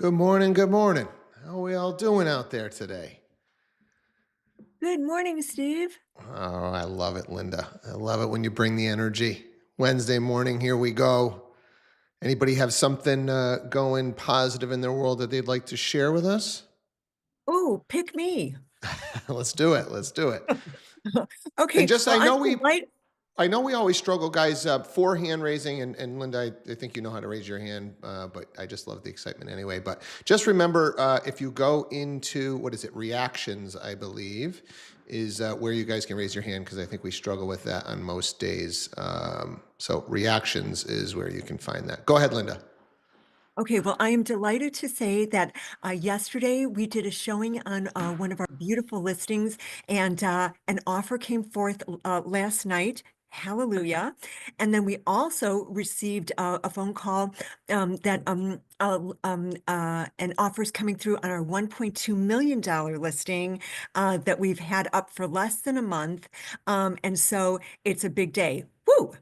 Good morning. Good morning. How are we all doing out there today? Good morning, Steve. Oh, I love it, Linda. I love it when you bring the energy. Wednesday morning, here we go. Anybody have something going positive in their world that they'd like to share with us? Oh, pick me. Let's do it. Let's do it. And Okay, just, well, I'm delight I know we always struggle, guys, for hand raising, and Linda, I think you know how to raise your hand, but I just love the excitement anyway. But just remember, if you go into what is it, reactions, I believe, is where you guys can raise your hand because I think we struggle with that on most days. So reactions is where you can find that. Go ahead, Linda. okay, well, I am delighted to say that, yesterday we did a showing on, one of our beautiful listings, and, an offer came forth, last night. Hallelujah. And then we also received, a phone call, that, an offer's coming through on our $1.2 million listing, that we've had up for less than a month, and so it's a big day. Woo!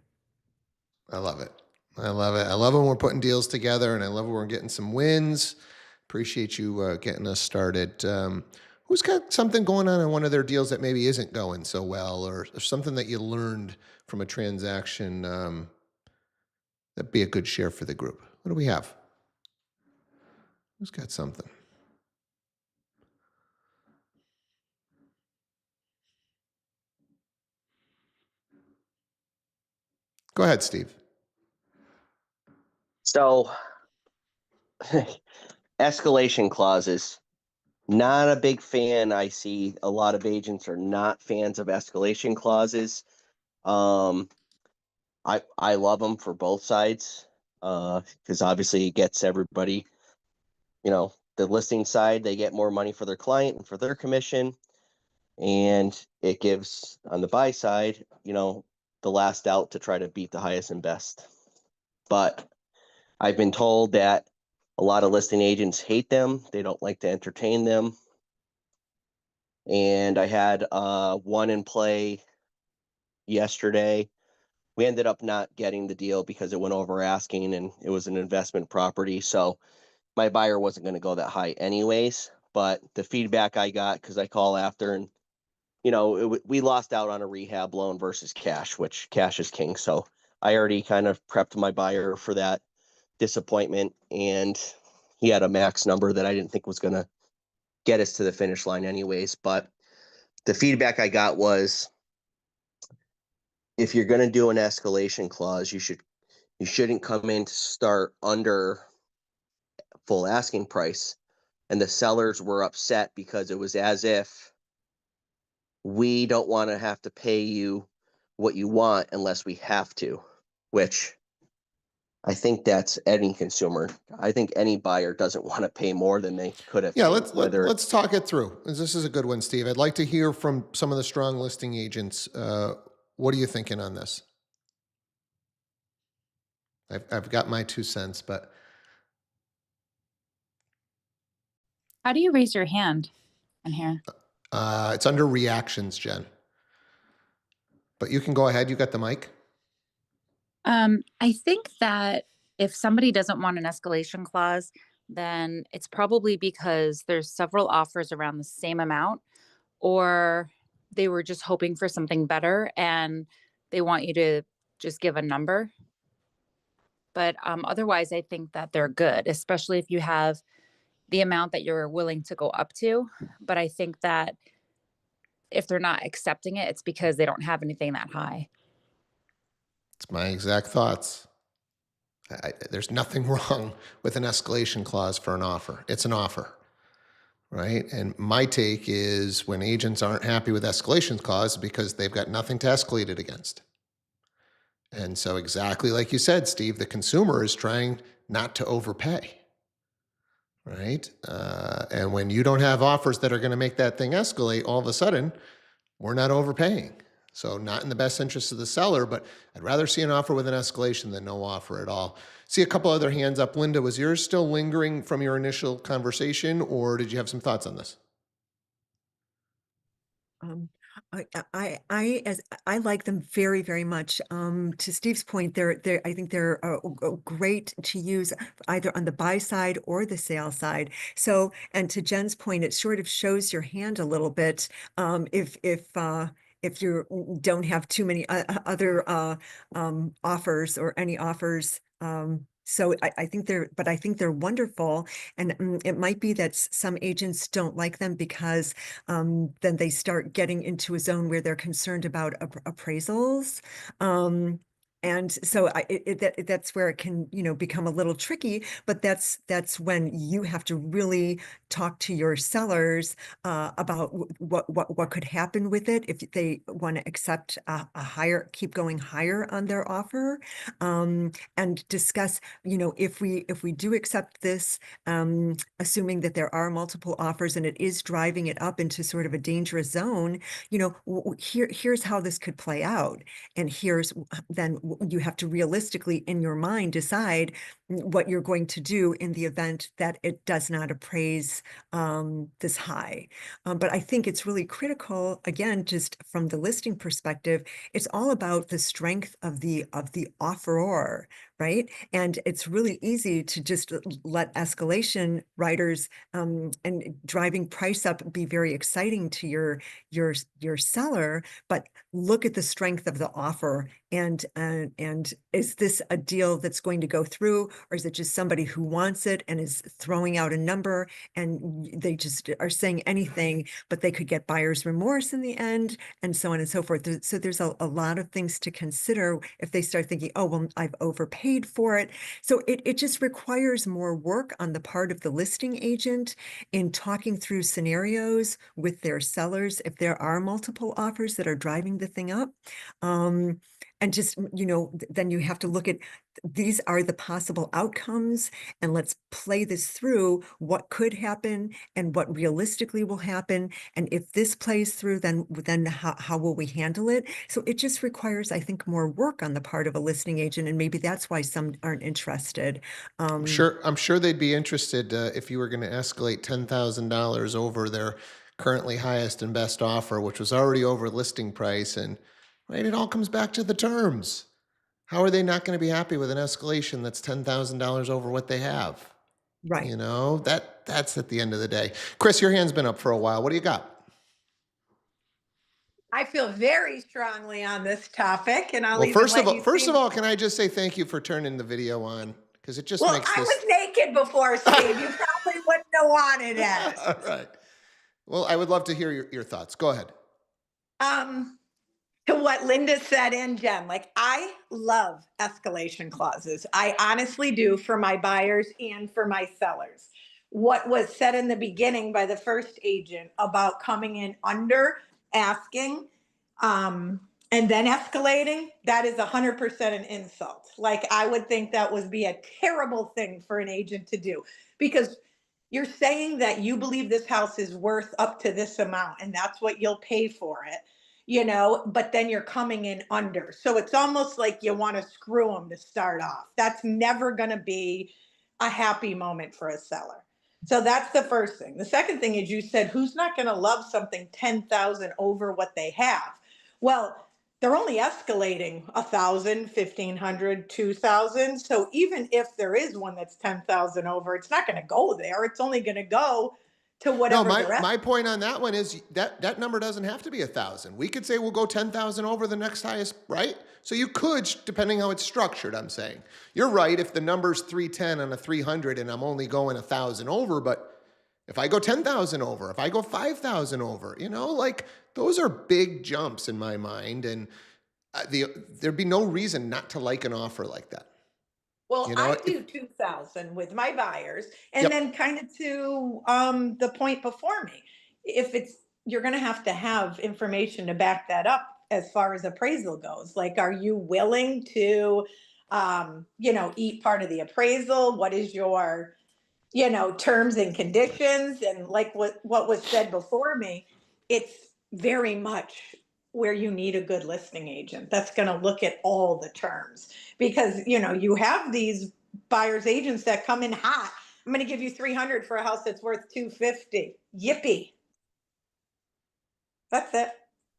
I love it. I love it. I love when we're putting deals together, and I love when we're getting some wins. Appreciate you getting us started. Who's got something going on in one of their deals that maybe isn't going so well, or something that you learned from a transaction that'd be a good share for the group? What do we have? Who's got something? Go ahead, Steve. So, escalation clauses. Not a big fan. I see a lot of agents are not fans of escalation clauses. Um, I love them for both sides, because obviously it gets everybody, the listing side, they get more money for their client and for their commission, and it gives on the buy side, the last out to try to beat the highest and best. But I've been told that a lot of listing agents hate them. They don't like to entertain them. And I had one in play yesterday. We ended up not getting the deal because it went over asking and it was an investment property. So my buyer wasn't going to go that high anyways. But the feedback I got, because I call after, and we lost out on a rehab loan versus cash, which cash is king. So I already kind of prepped my buyer for that disappointment, and he had a max number that I didn't think was going to get us to the finish line anyways. But the feedback I got was, if you're going to do an escalation clause, you shouldn't come in to start under full asking price. And the sellers were upset because it was as if we don't want to have to pay you what you want unless we have to, which I think that's any consumer. I think any buyer doesn't want to pay more than they could have Yeah, paid, let whether us talk it through. This is a good one, Steve. I'd like to hear from some of the strong listing agents. What are you thinking on this? I've got my 2 cents, but How do you raise your hand in here? it's under reactions, Jen. But you can go ahead. You got the mic. I think that if somebody doesn't want an escalation clause, then it's probably because there's several offers around the same amount, or they were just hoping for something better and they want you to just give a number. But otherwise, I think that they're good, especially if you have the amount that you're willing to go up to. But I think that if they're not accepting it, it's because they don't have anything that high. It's my exact thoughts. There's nothing wrong with an escalation clause for an offer. It's an offer, right? And my take is when agents aren't happy with escalation clause because they've got nothing to escalate it against. And so exactly like you said, Steve, the consumer is trying not to overpay, right? And when you don't have offers that are going to make that thing escalate, all of a sudden, we're not overpaying. So not in the best interest of the seller, but I'd rather see an offer with an escalation than no offer at all. See a couple other hands up. Linda, was yours still lingering from your initial conversation, or did you have some thoughts on this? Um, I like them very, very much. To Steve's point, I think they're great to use either on the buy side or the sale side. So, and to Jen's point, it sort of shows your hand a little bit. If you don't have too many other offers or any offers. So I think but I think they're wonderful. And it might be that some agents don't like them because then they start getting into a zone where they're concerned about appraisals. And so that's where it can, become a little tricky, but that's when you have to really talk to your sellers about what could happen with it if they want to accept keep going higher on their offer, and discuss, if we do accept this, assuming that there are multiple offers and it is driving it up into sort of a dangerous zone, here's how this could play out. And then you have to realistically in your mind decide what you're going to do in the event that it does not appraise this high. But I think it's really critical, again, just from the listing perspective, it's all about the strength of the offeror, right? And it's really easy to just let escalation riders and driving price up be very exciting to your seller, but look at the strength of the offer, and is this a deal that's going to go through, or is it just somebody who wants it and is throwing out a number and they just are saying anything, but they could get buyer's remorse in the end, and so on and so forth. So there's a lot of things to consider if they start thinking, oh, well, I've overpaid for it. So it just requires more work on the part of the listing agent in talking through scenarios with their sellers if there are multiple offers that are driving the thing up. And just, then you have to look at, these are the possible outcomes, and let's play this through what could happen and what realistically will happen. And if this plays through, then how will we handle it? So it just requires, I think, more work on the part of a listing agent, and maybe that's why some aren't interested. I'm sure they'd be interested if you were going to escalate $10,000 over their currently highest and best offer, which was already over listing price. And right, it all comes back to the terms. How are they not going to be happy with an escalation that's $10,000 over what they have? Right. That's at the end of the day. Chris, your hand's been up for a while. What do you got? I feel very strongly on this topic, and I'll Well, even first of let all, you first see. of all, can I just say thank you for turning the video on, because it just Well, makes I this. was naked before, Steve. You probably wouldn't have wanted it. All right. Well, I would love to hear your thoughts. Go ahead. Um, to what Linda said and Jen, like I love escalation clauses. I honestly do, for my buyers and for my sellers. What was said in the beginning by the first agent about coming in under asking, and then escalating, that is 100% an insult. Like I would think that would be a terrible thing for an agent to do, because you're saying that you believe this house is worth up to this amount and that's what you'll pay for it, but then you're coming in under. So it's almost like you want to screw them to start off. That's never going to be a happy moment for a seller. So that's the first thing. The second thing is, you said, who's not going to love something 10,000 over what they have? Well, they're only escalating 1,000, 1,500, 2,000. So even if there is one that's 10,000 over, it's not going to go there. It's only going to go to No, whatever they're at. my point on that one is that number doesn't have to be 1,000. We could say we'll go 10,000 over the next highest, right? So you could, depending how it's structured. I'm saying you're right. If the number's 310 on a 300 and I'm only going 1,000 over, but if I go 10,000 over, if I go 5,000 over, like those are big jumps in my mind, and there'd be no reason not to like an offer like that. Well, You know, I do 2,000 with my buyers. And Yep. then kind of to the point before me, if you're going to have information to back that up as far as appraisal goes. Like, are you willing to, eat part of the appraisal? What is your, terms and conditions? And like what was said before me, it's very much where you need a good listing agent that's going to look at all the terms, because you have these buyers agents that come in hot. I'm going to give you 300 for a house that's worth 250. Yippee. That's it.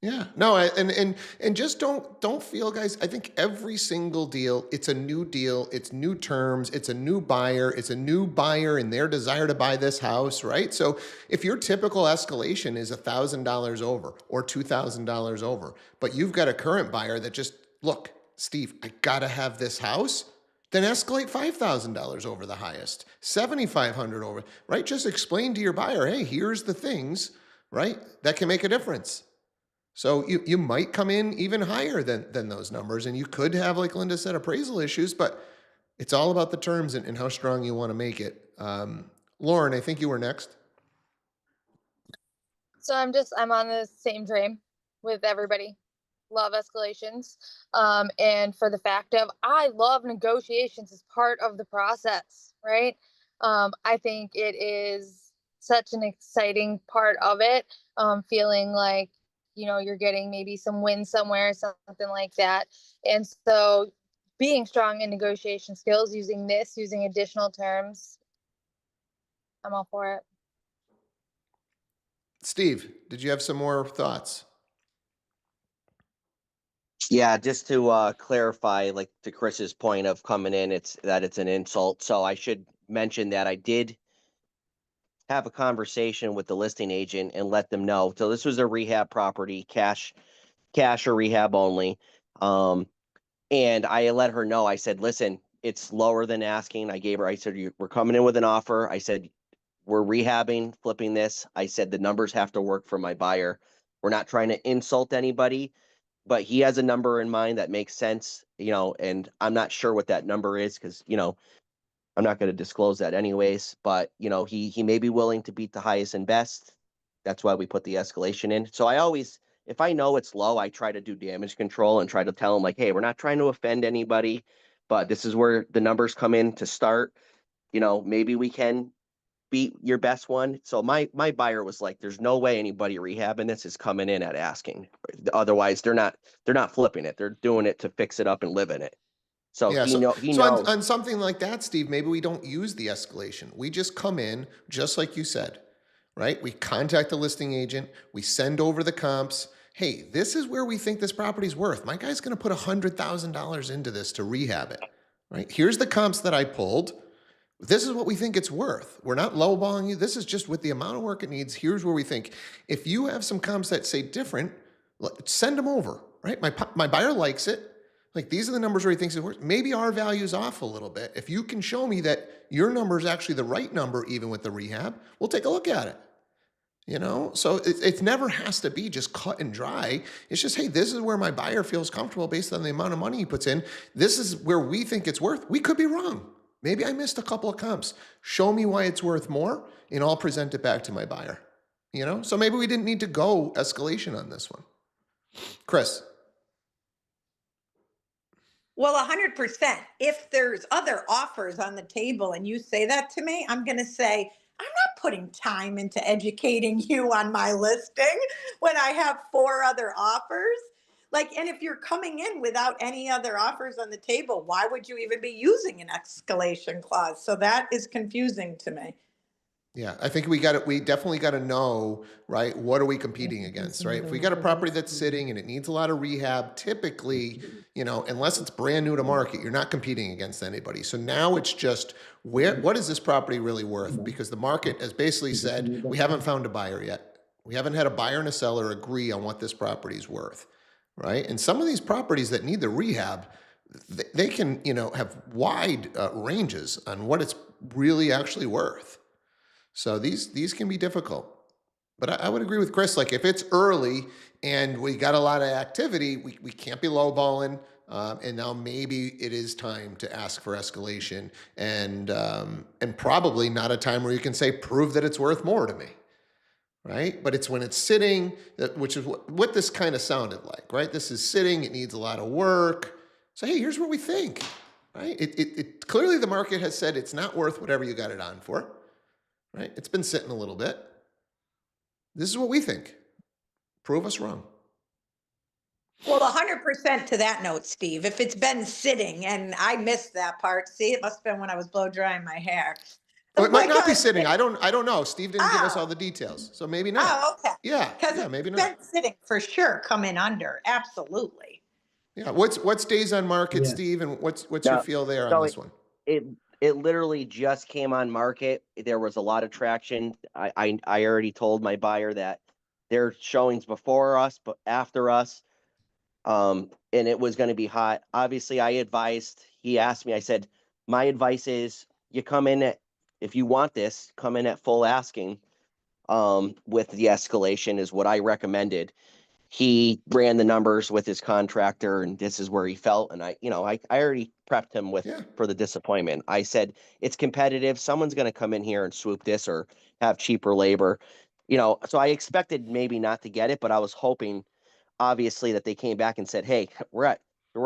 Yeah, no, and just don't feel, guys. I think every single deal, it's a new deal, it's new terms, it's a new buyer, it's a new buyer and their desire to buy this house, right? So if your typical escalation is $1,000 over or $2,000 over, but you've got a current buyer that just look, Steve, I gotta have this house. Then escalate $5,000 over the highest, 7,500 over, right? Just explain to your buyer, hey, here's the things, right, that can make a difference. So you might come in even higher than those numbers, and you could have, like Linda said, appraisal issues, but it's all about the terms and how strong you want to make it. Lauren, I think you were next. So I'm on the same train with everybody. Love escalations. And for the fact of I love negotiations as part of the process, right? I think it is such an exciting part of it. Feeling like, you're getting maybe some win somewhere, something like that. And so being strong in negotiation skills, using additional terms, I'm all for it. Steve, did you have some more thoughts? Yeah, just to clarify, like to Chris's point of coming in, it's an insult. So I should mention that I did have a conversation with the listing agent and let them know. So this was a rehab property, cash or rehab only. And I let her know. I said, listen, it's lower than asking. I said, we're coming in with an offer. I said, we're rehabbing, flipping this. I said, the numbers have to work for my buyer. We're not trying to insult anybody, but he has a number in mind that makes sense, and I'm not sure what that number is because, I'm not going to disclose that anyways, but he may be willing to beat the highest and best. That's why we put the escalation in. So I always, if I know it's low, I try to do damage control and try to tell him like, hey, we're not trying to offend anybody, but this is where the numbers come in to start. Maybe we can beat your best one. So my buyer was like, there's no way anybody rehabbing this is coming in at asking. Otherwise, they're not flipping it. They're doing it to fix it up and live in it. So Yeah, he so knows. on something like that, Steve, maybe we don't use the escalation. We just come in, just like you said, right? We contact the listing agent, we send over the comps. Hey, this is where we think this property's worth. My guy's going to put $100,000 into this to rehab it, right? Here's the comps that I pulled. This is what we think it's worth. We're not lowballing you. This is just with the amount of work it needs. Here's where we think. If you have some comps that say different, send them over, right? My buyer likes it. Like these are the numbers where he thinks it's worth. Maybe our value's off a little bit. If you can show me that your number is actually the right number, even with the rehab, we'll take a look at it. So it never has to be just cut and dry. It's just, hey, this is where my buyer feels comfortable based on the amount of money he puts in. This is where we think it's worth. We could be wrong. Maybe I missed a couple of comps. Show me why it's worth more, and I'll present it back to my buyer. So maybe we didn't need to go escalation on this one. Chris. Well, 100%. If there's other offers on the table and you say that to me, I'm going to say, I'm not putting time into educating you on my listing when I have 4 other offers. Like, and if you're coming in without any other offers on the table, why would you even be using an escalation clause? So that is confusing to me. Yeah, I think we definitely got to know, right? What are we competing against, right? If we got a property that's sitting and it needs a lot of rehab, typically, unless it's brand new to market, you're not competing against anybody. So now it's just what is this property really worth? Because the market has basically said, we haven't found a buyer yet. We haven't had a buyer and a seller agree on what this property is worth, right? And some of these properties that need the rehab, they can, have wide ranges on what it's really actually worth. So these can be difficult. But I would agree with Chris, like if it's early and we got a lot of activity, we can't be lowballing. And now maybe it is time to ask for escalation and probably not a time where you can say, prove that it's worth more to me. Right? But it's when it's sitting, which is what this kind of sounded like, right? This is sitting, it needs a lot of work. So, hey, here's what we think, right? It clearly the market has said it's not worth whatever you got it on for. Right? It's been sitting a little bit. This is what we think. Prove us wrong. Well, 100% to that note, Steve. If it's been sitting and I missed that part, see, it must have been when I was blow drying my hair. Well, it might not be Like, sitting. I don't know. Steve didn't give us all the details, so maybe not. oh, okay. Yeah, Because yeah, maybe it's not. been sitting for sure, coming under, absolutely. Yeah, what's days on market, Yeah. Steve, and what's your No, feel there on so this one? it literally just came on market. There was a lot of traction. I already told my buyer that their showings before us, but after us, and it was going to be hot. Obviously, he asked me, I said, my advice is you come in at, if you want this, come in at full asking, with the escalation is what I recommended. He ran the numbers with his contractor and this is where he felt. And I already prepped him Yeah. for the disappointment. I said, it's competitive. Someone's going to come in here and swoop this or have cheaper labor, so I expected maybe not to get it, but I was hoping obviously that they came back and said, hey, we're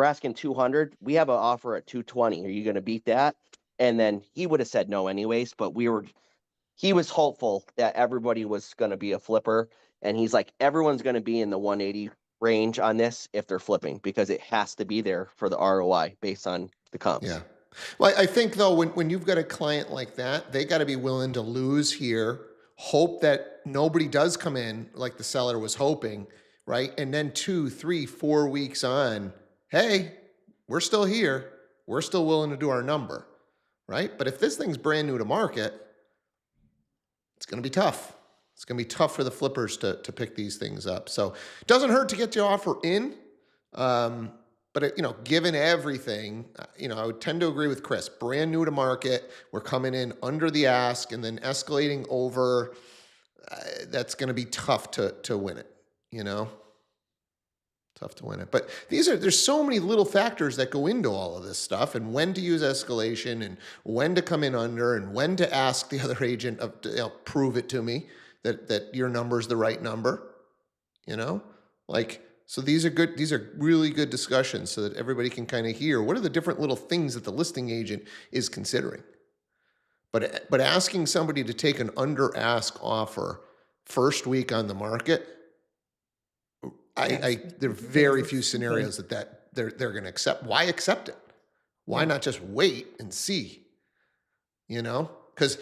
asking 200. We have an offer at 220. Are you going to beat that? And then he would have said no anyways, but he was hopeful that everybody was going to be a flipper. And he's like, everyone's going to be in the 180 range on this if they're flipping, because it has to be there for the ROI based on the comps. Yeah. Well, I think though, when you've got a client like that, they got to be willing to lose here, hope that nobody does come in like the seller was hoping, right? And then 2, 3, 4 weeks on, hey, we're still here. We're still willing to do our number, right? But if this thing's brand new to market, it's going to be tough. It's going to be tough for the flippers to pick these things up. So it doesn't hurt to get your offer in. But given everything, I would tend to agree with Chris. Brand new to market, we're coming in under the ask and then escalating over. That's going to be tough to win it. Tough to win it. But there's so many little factors that go into all of this stuff, and when to use escalation, and when to come in under, and when to ask the other agent to prove it to me that your number is the right number. So these are good. These are really good discussions so that everybody can kind of hear what are the different little things that the listing agent is considering. But asking somebody to take an under ask offer first week on the market, there are very few scenarios that they're going to accept. Why accept it? Why not just wait and see? Because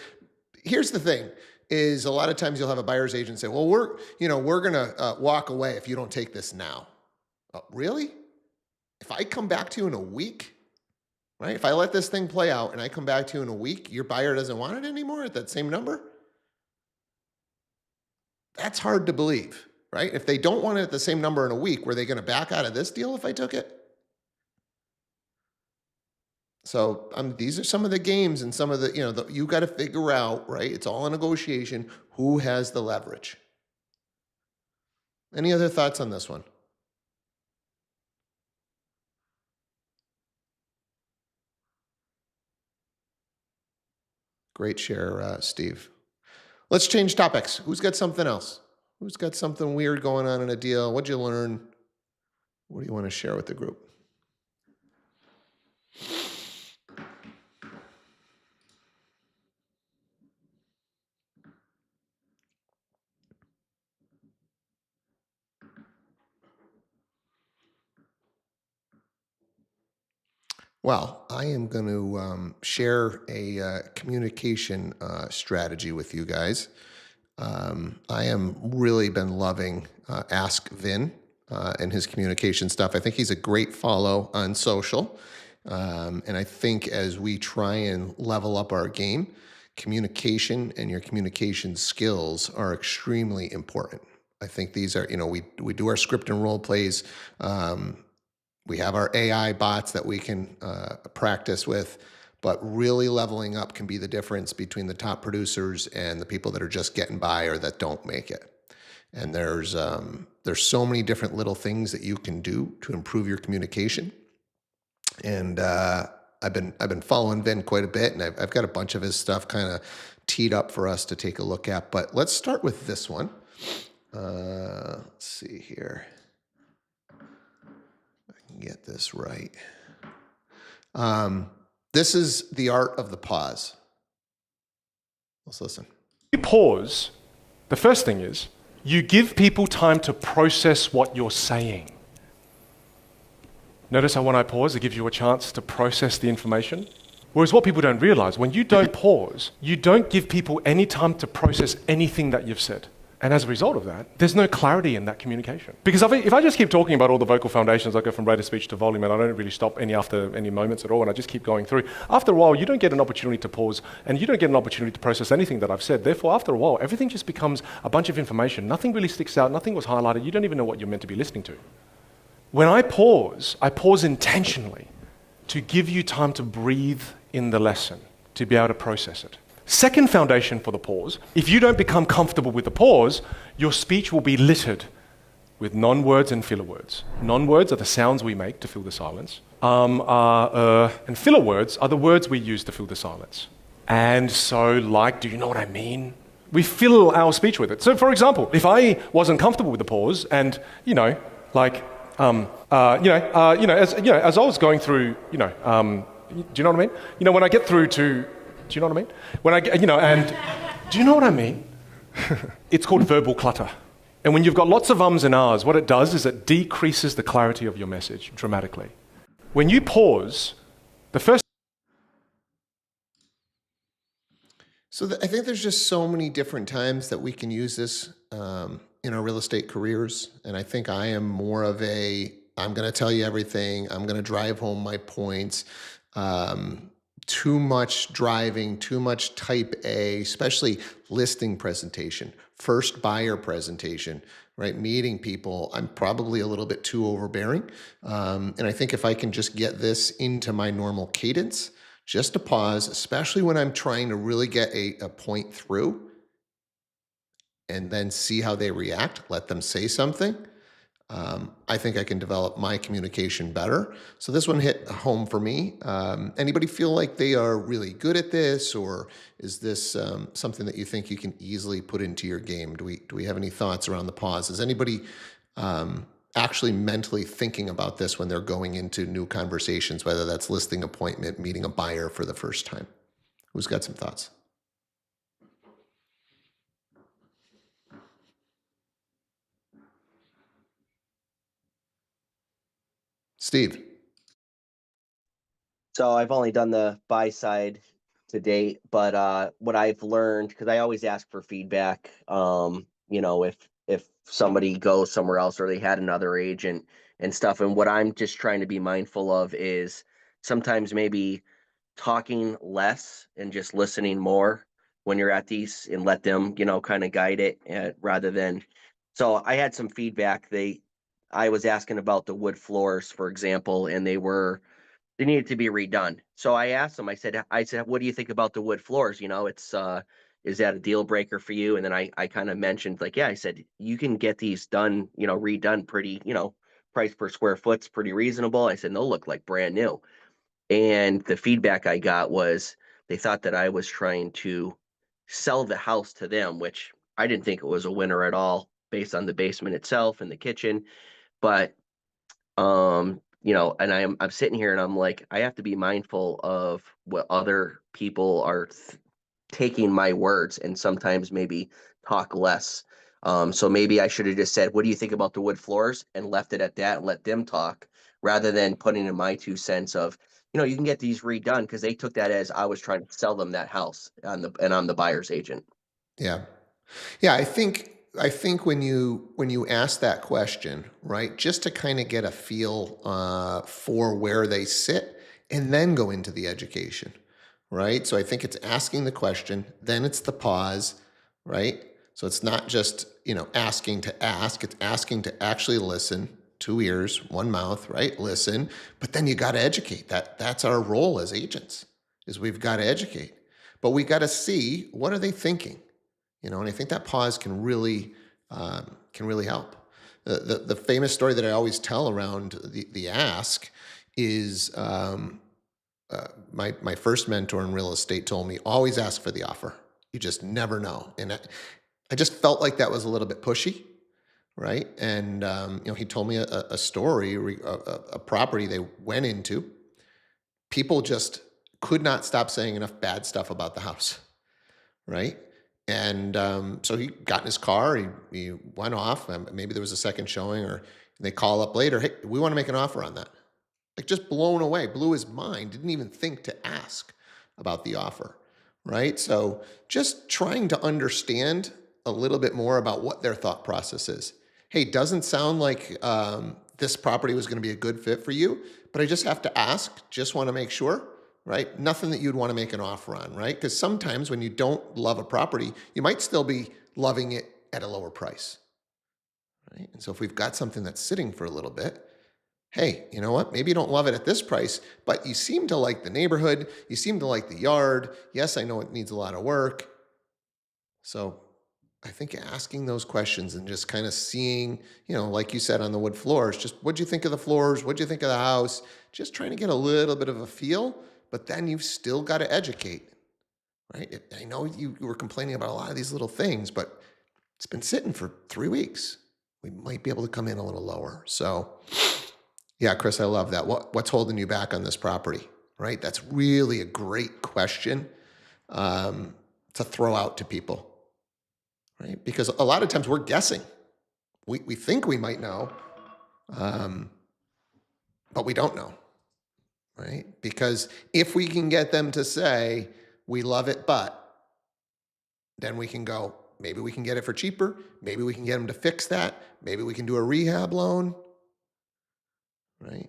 here's the thing: is a lot of times you'll have a buyer's agent say, "Well, we're going to walk away if you don't take this now." Really? If I come back to you in a week, right? If I let this thing play out and I come back to you in a week, your buyer doesn't want it anymore at that same number? That's hard to believe, right? If they don't want it at the same number in a week, were they going to back out of this deal if I took it? So these are some of the games and some of the, you got to figure out, right? It's all a negotiation. Who has the leverage? Any other thoughts on this one? Great share, Steve. Let's change topics. Who's got something else? Who's got something weird going on in a deal? What'd you learn? What do you want to share with the group? Well, I am going to share a communication strategy with you guys. I am really been loving Ask Vin and his communication stuff. I think he's a great follow on social. And I think as we try and level up our game, communication and your communication skills are extremely important. I think these are, we do our script and role plays. We have our AI bots that we can practice with, but really leveling up can be the difference between the top producers and the people that are just getting by or that don't make it. And there's so many different little things that you can do to improve your communication. And I've been following Vin quite a bit, and I've got a bunch of his stuff kind of teed up for us to take a look at. But let's start with this one. Let's see here. Get this right. This is the art of the pause. Let's listen. You pause. The first thing is you give people time to process what you're saying. Notice how when I pause, it gives you a chance to process the information. Whereas what people don't realize, when you don't pause, you don't give people any time to process anything that you've said. And as a result of that, there's no clarity in that communication. Because if I just keep talking about all the vocal foundations, I go from rate of speech to volume, and I don't really stop after any moments at all, and I just keep going through, after a while, you don't get an opportunity to pause, and you don't get an opportunity to process anything that I've said. Therefore, after a while, everything just becomes a bunch of information. Nothing really sticks out, nothing was highlighted, you don't even know what you're meant to be listening to. When I pause intentionally to give you time to breathe in the lesson, to be able to process it. Second foundation for the pause, if you don't become comfortable with the pause, your speech will be littered with non-words and filler words. Non-words are the sounds we make to fill the silence, and filler words are the words we use to fill the silence. And so, do you know what I mean? We fill our speech with it. So, for example, if I wasn't comfortable with the pause, and as I was going through, do you know what I mean? When I get through to, do you know what I mean? When I get, and do you know what I mean? It's called verbal clutter. And when you've got lots of ums and ahs, what it does is it decreases the clarity of your message dramatically. When you pause, the first. So I think there's just so many different times that we can use this in our real estate careers. And I think I am more of I'm going to tell you everything. I'm going to drive home my points. Too much driving, too much type A, especially listing presentation, first buyer presentation, right? Meeting people. I'm probably a little bit too overbearing. And I think if I can just get this into my normal cadence, just to pause, especially when I'm trying to really get a point through, and then see how they react, let them say something. I think I can develop my communication better. So this one hit home for me. Anybody feel like they are really good at this, or is this something that you think you can easily put into your game? Do we have any thoughts around the pause? Is anybody actually mentally thinking about this when they're going into new conversations, whether that's listing appointment, meeting a buyer for the first time? Who's got some thoughts? Steve. So I've only done the buy side to date, but what I've learned, because I always ask for feedback, if somebody goes somewhere else or they had another agent and stuff, and what I'm just trying to be mindful of is sometimes maybe talking less and just listening more when you're at these, and let them, kind of guide it, rather than. So I had some feedback. I was asking about the wood floors, for example, and they needed to be redone. So I asked them, I said, what do you think about the wood floors? It's, is that a deal breaker for you? And then I kind of mentioned, yeah, I said, you can get these done, redone pretty, price per square foot's pretty reasonable. I said, they'll look like brand new. And the feedback I got was they thought that I was trying to sell the house to them, which I didn't think it was a winner at all based on the basement itself and the kitchen. But and I'm sitting here and I'm like, I have to be mindful of what other people are taking my words, and sometimes maybe talk less. So maybe I should have just said, what do you think about the wood floors, and left it at that and let them talk, rather than putting in my 2 cents of, you can get these redone, because they took that as I was trying to sell them that house and I'm the buyer's agent. Yeah. Yeah, I think when you ask that question, right, just to kind of get a feel for where they sit, and then go into the education, right? So I think it's asking the question, then it's the pause, right? So it's not just asking to ask; it's asking to actually listen. 2 ears, 1 mouth, right? Listen, but then you got to educate. That's our role as agents, is we've got to educate, but we got to see, what are they thinking. And I think that pause can really help. The famous story that I always tell around the ask is my first mentor in real estate told me, always ask for the offer. You just never know. And I just felt like that was a little bit pushy, right? And he told me a story, a property they went into. People just could not stop saying enough bad stuff about the house, right? And so he got in his car, he went off, maybe there was a second showing, or they call up later, hey, we want to make an offer on that. Like, just blown away, blew his mind, didn't even think to ask. about the offer, right? So just trying to understand a little bit more about what their thought process is. Hey, doesn't sound like this property was going to be a good fit for you, but I just have to ask, just want to make sure, right? Nothing that you'd want to make an offer on, right? Because sometimes when you don't love a property, you might still be loving it at a lower price, right? And so if we've got something that's sitting for a little bit, hey, you know what? Maybe you don't love it at this price, but you seem to like the neighborhood. You seem to like the yard. Yes, I know it needs a lot of work. So I think asking those questions and just kind of seeing, like you said on the wood floors, just what'd you think of the floors? What'd you think of the house? Just trying to get a little bit of a feel, but then you've still got to educate, right? I know you were complaining about a lot of these little things, but it's been sitting for 3 weeks. We might be able to come in a little lower. So yeah, Chris, I love that. What's holding you back on this property, right? That's really a great question to throw out to people, right? Because a lot of times we're guessing. We think we might know, but we don't know, right? Because if we can get them to say, we love it, but, then we can go, maybe we can get it for cheaper. Maybe we can get them to fix that. Maybe we can do a rehab loan, right?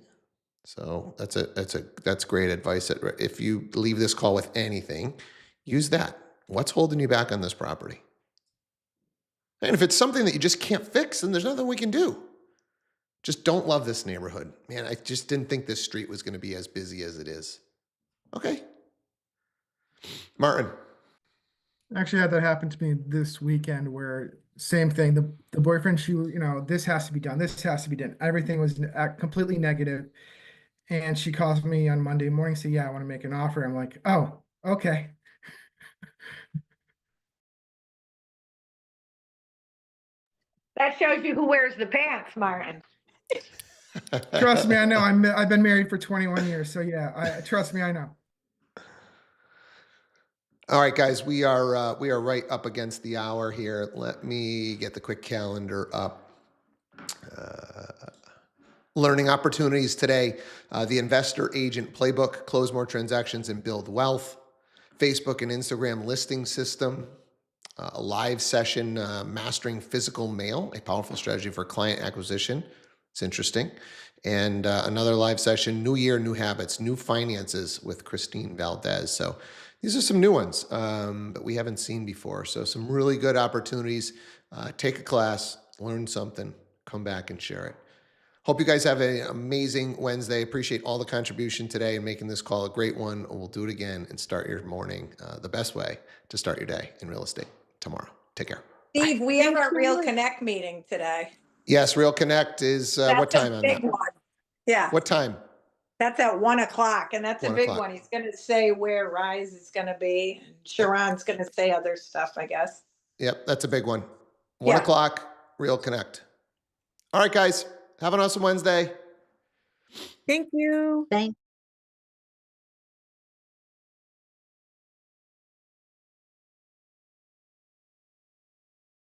So that's great advice. If you leave this call with anything, use that. What's holding you back on this property? And if it's something that you just can't fix, then there's nothing we can do. Just don't love this neighborhood. Man, I just didn't think this street was going to be as busy as it is. Okay. Martin. I actually had that happen to me this weekend where same thing. The boyfriend, this has to be done. This has to be done. Everything was completely negative. And she calls me on Monday morning, say, yeah, I want to make an offer. I'm like, oh, okay. That shows you who wears the pants, Martin. Trust me, I know. I've been married for 21 years. So yeah, trust me, I know. All right, guys, we are right up against the hour here. Let me get the quick calendar up. Learning opportunities today, the Investor Agent Playbook, close more transactions and build wealth, Facebook and Instagram listing system, a live session, Mastering Physical Mail, a powerful strategy for client acquisition. It's interesting. And another live session, New Year, New Habits, New Finances with Christine Valdez. So these are some new ones that we haven't seen before. So some really good opportunities. Take a class, learn something, come back and share it. Hope you guys have an amazing Wednesday. Appreciate all the contribution today and making this call a great one. We'll do it again and start your morning the best way to start your day in real estate tomorrow. Take care. Steve, we have our Real Connect meeting today. Yes, Real Connect is what time on that? Big one. Yeah. What time? That's at 1:00, and that's a 1 big o'clock. one. He's going to say where Rise is going to be. And Sharon's going to say other stuff, I guess. Yep, that's a big one. 1 o'clock, Real Connect. All right, guys, have an awesome Wednesday. Thank you. Thank